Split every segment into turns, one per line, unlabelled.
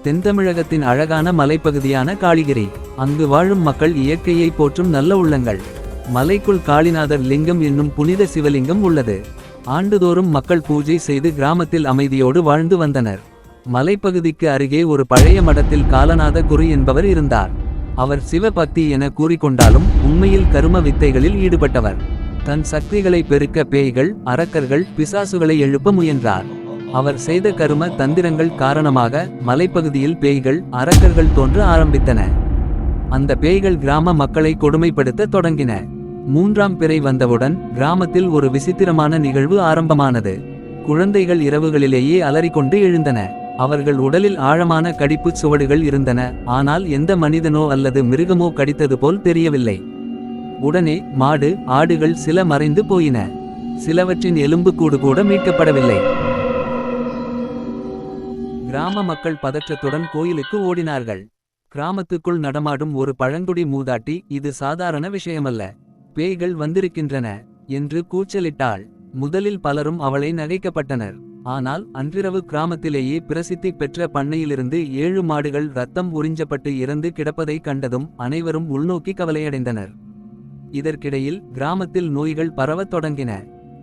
தென்தமிழகத்தின் அழகான மலைப்பகுதியான காளிகிரி. அங்கு வாழும் மக்கள் இயற்கையை போற்றும் நல்ல உள்ளங்கள். மலைக்குள் காளிநாதர் லிங்கம் என்னும் புனித சிவலிங்கம் உள்ளது. ஆண்டுதோறும் மக்கள் பூஜை செய்து கிராமத்தில் அமைதியோடு வாழ்ந்து வந்தனர். மலைப்பகுதிக்கு அருகே ஒரு பழைய மடத்தில் காலநாத குரு என்பவர் இருந்தார். அவர் சிவபக்தி என கூறிக்கொண்டாலும் உண்மையில் கரும வித்தைகளில் ஈடுபட்டவர். தன் சக்திகளை பெருக்க பேய்கள், அரக்கர்கள், பிசாசுகளை எழுப்ப முயன்றார். அவர் செய்த கரும தந்திரங்கள் காரணமாக மலைப்பகுதியில் பேய்கள், அரக்கர்கள் தோன்ற ஆரம்பித்தன. அந்த பேய்கள் கிராம மக்களை கொடுமைப்படுத்த தொடங்கின. மூன்றாம் பிறை வந்தவுடன் கிராமத்தில் ஒரு விசித்திரமான நிகழ்வு ஆரம்பமானது. குழந்தைகள் இரவுகளிலேயே அலறிக்கொண்டு எழுந்தன. அவர்கள் உடலில் ஆழமான கடிப்புச் சுவடுகள் இருந்தன. ஆனால் எந்த மனிதனோ அல்லது மிருகமோ கடித்தது போல் தெரியவில்லை. உடனே மாடு, ஆடுகள் சில மறைந்து போயின. சிலவற்றின் எலும்புக்கூடு கூட மீட்கப்படவில்லை. கிராம மக்கள் பதற்றத்துடன் கோயிலுக்கு ஓடினார்கள். கிராமத்துக்குள் நடமாடும் ஒரு பழங்குடி மூதாட்டி, இது சாதாரண விஷயமல்ல, பேய்கள் வந்திருக்கின்றன என்று கூச்சலிட்டாள். முதலில் பலரும் அவளை நகைக்கப்பட்டனர். ஆனால் அன்றிரவு கிராமத்திலேயே பிரசித்தி பெற்ற பண்ணையிலிருந்து 7 மாடுகள் இரத்தம் உறிஞ்சப்பட்டு இறந்து கிடப்பதை கண்டதும் அனைவரும் உள்நோக்கி கவலையடைந்தனர். இதற்கிடையில் கிராமத்தில் நோய்கள் பரவத் தொடங்கின.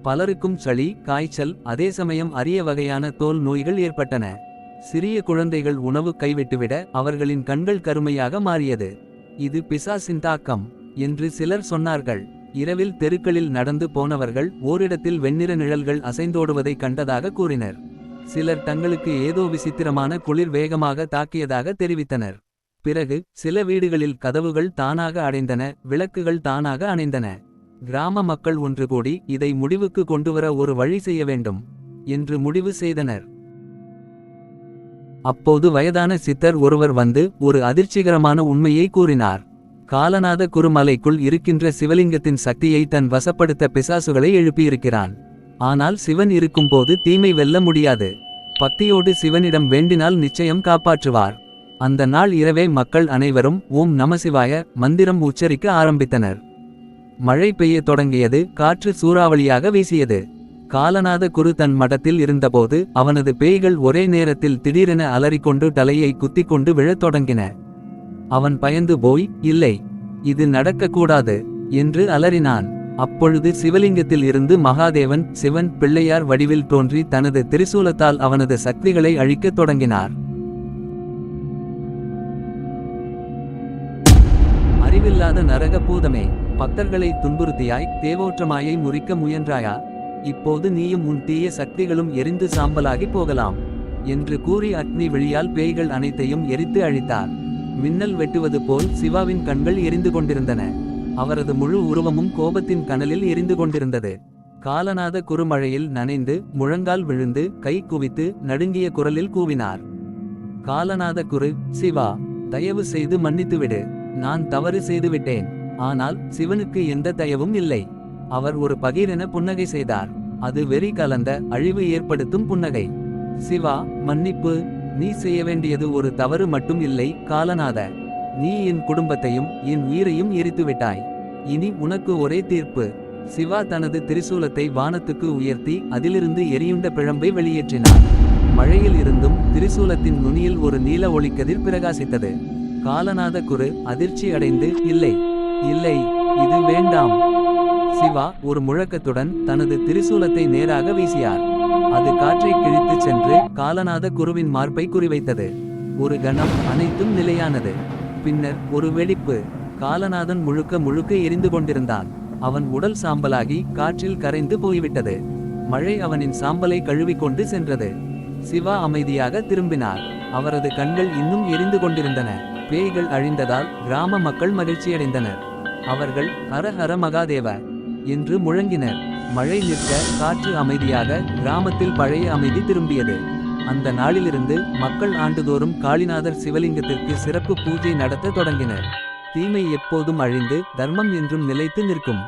பலருக்கும் சளி, காய்ச்சல், அதே சமயம் அரிய வகையான தோல் நோய்கள் ஏற்பட்டன. சிறிய குழந்தைகள் உணவு கைவிட்டுவிட அவர்களின் கண்கள் கருமையாக மாறியது. இது பிசாசின் தாக்கம் என்று சிலர் சொன்னார்கள். இரவில் தெருக்களில் நடந்து போனவர்கள் ஓரிடத்தில் வெண்ணிற நிழல்கள் அசைந்தோடுவதை கண்டதாக கூறினர். சிலர் தங்களுக்கு ஏதோ விசித்திரமான குளிர் வேகமாக தாக்கியதாக தெரிவித்தனர். பிறகு சில வீடுகளில் கதவுகள் தானாக அடைந்தன, விளக்குகள் தானாக அணைந்தன. கிராம மக்கள் ஒன்று கூடி இதை முடிவுக்கு கொண்டுவர ஒரு வழி செய்ய வேண்டும் என்று முடிவு செய்தனர். அப்போது வயதான சித்தர் ஒருவர் வந்து ஒரு அதிர்ச்சிகரமான உண்மையை கூறினார். காலநாத குருமலைக்குள் இருக்கின்ற சிவலிங்கத்தின் சக்தியை தன் வசப்படுத்த பிசாசுகளை எழுப்பியிருக்கிறான். ஆனால் சிவன் இருக்கும்போது தீமை வெல்ல முடியாது. பக்தியோடு சிவனிடம் வேண்டினால் நிச்சயம் காப்பாற்றுவார். அந்த நாள் இரவே மக்கள் அனைவரும் ஓம் நமசிவாய மந்திரம் உச்சரிக்க ஆரம்பித்தனர். மழை பெய்ய தொடங்கியது. காற்று சூறாவளியாக வீசியது. காலநாத குரு தன் மடத்தில் இருந்தபோது அவனது பேய்கள் ஒரே நேரத்தில் திடீரென அலறிக்கொண்டு தலையை குத்திக்கொண்டு விழத் தொடங்கின. அவன் பயந்து போய், இல்லை, இது நடக்கக்கூடாது என்று அலறினான். அப்பொழுது சிவலிங்கத்தில் இருந்து மகாதேவன், சிவன் பிள்ளையார் வடிவில் தோன்றி தனது திரிசூலத்தால் அவனது சக்திகளை அழிக்கத் தொடங்கினார். அறிவில்லாத நரக பூதமே, பக்தர்களை துன்புறுத்தியாய் தேவோற்றமாயை முறிக்க முயன்றாயா? இப்போது நீயும் உன் தீய சக்திகளும் எரிந்து சாம்பலாகி போகலாம் என்று கூறி அக்னி வெளியால் பேய்கள் அனைத்தையும் எரித்து அழித்தார். மின்னல் வெட்டுவது போல் சிவாவின் கண்கள் எரிந்து கொண்டிருந்தன. அவரது முழு உருவமும் கோபத்தின் கனலில் எரிந்து கொண்டிருந்தது. காலநாத குருமழையில் நனைந்து முழங்கால் விழுந்து கை குவித்து நடுங்கிய குரலில் கூவினார். காலநாத குரு, சிவா, தயவு செய்து மன்னித்துவிடு. நான் தவறு செய்துவிட்டேன். ஆனால் சிவனுக்கு எந்த தயவும் இல்லை. அவர் ஒரு பகீரென புன்னகை செய்தார். அது வெறி கலந்த அழிவு ஏற்படுத்தும் புன்னகை. சிவா, மன்னிப்பு. நீ செய்ய வேண்டியது ஒரு தவறு மட்டும் இல்லை காலநாத. நீ என் குடும்பத்தையும் என் உயிரையும் எரித்துவிட்டாய். இனி உனக்கு ஒரே தீர்ப்பு. சிவா தனது திரிசூலத்தை வானத்துக்கு உயர்த்தி அதிலிருந்து எரியுண்ட பிழம்பை வெளியேற்றினார். மழையில் இருந்தும் திரிசூலத்தின் நுனியில் ஒரு நீல ஒளிக்கதிர் பிரகாசித்தது. காலநாத குரு அதிர்ச்சி அடைந்து, இல்லை, இல்லை, இது வேண்டாம். சிவா ஒரு முழக்கத்துடன் தனது திரிசூலத்தை நேராக வீசியார். அது காற்றை கிழித்து சென்று காலநாத குருவின் மார்பை குறிவைத்தது. ஒரு கணம் அனைத்தும் நிலையானது. பின்னர் ஒரு வெடிப்பு. காலநாதன் முழுக்க எரிந்து கொண்டிருந்தான். அவன் உடல் சாம்பலாகி காற்றில் கரைந்து போய்விட்டது. மழை அவனின் சாம்பலை கழுவிக்கொண்டு சென்றது. சிவா அமைதியாக திரும்பினார். அவரது கண்கள் இன்னும் எரிந்து கொண்டிருந்தன. பேய்கள் அழிந்ததால் கிராம மக்கள் மகிழ்ச்சியடைந்தனர். அவர்கள் ஹர ஹர மகாதேவ என்று முழங்கினர். மழை நிற்க காற்று அமைதியாக கிராமத்தில் பழைய அமைதி திரும்பியது. அந்த நாளிலிருந்து மக்கள் ஆண்டுதோறும் காளிநாதர் சிவலிங்கத்திற்கு சிறப்பு பூஜை நடத்த தொடங்கினர். தீமை எப்போதும் அழிந்து தர்மம் என்றும் நிலைத்து நிற்கும்.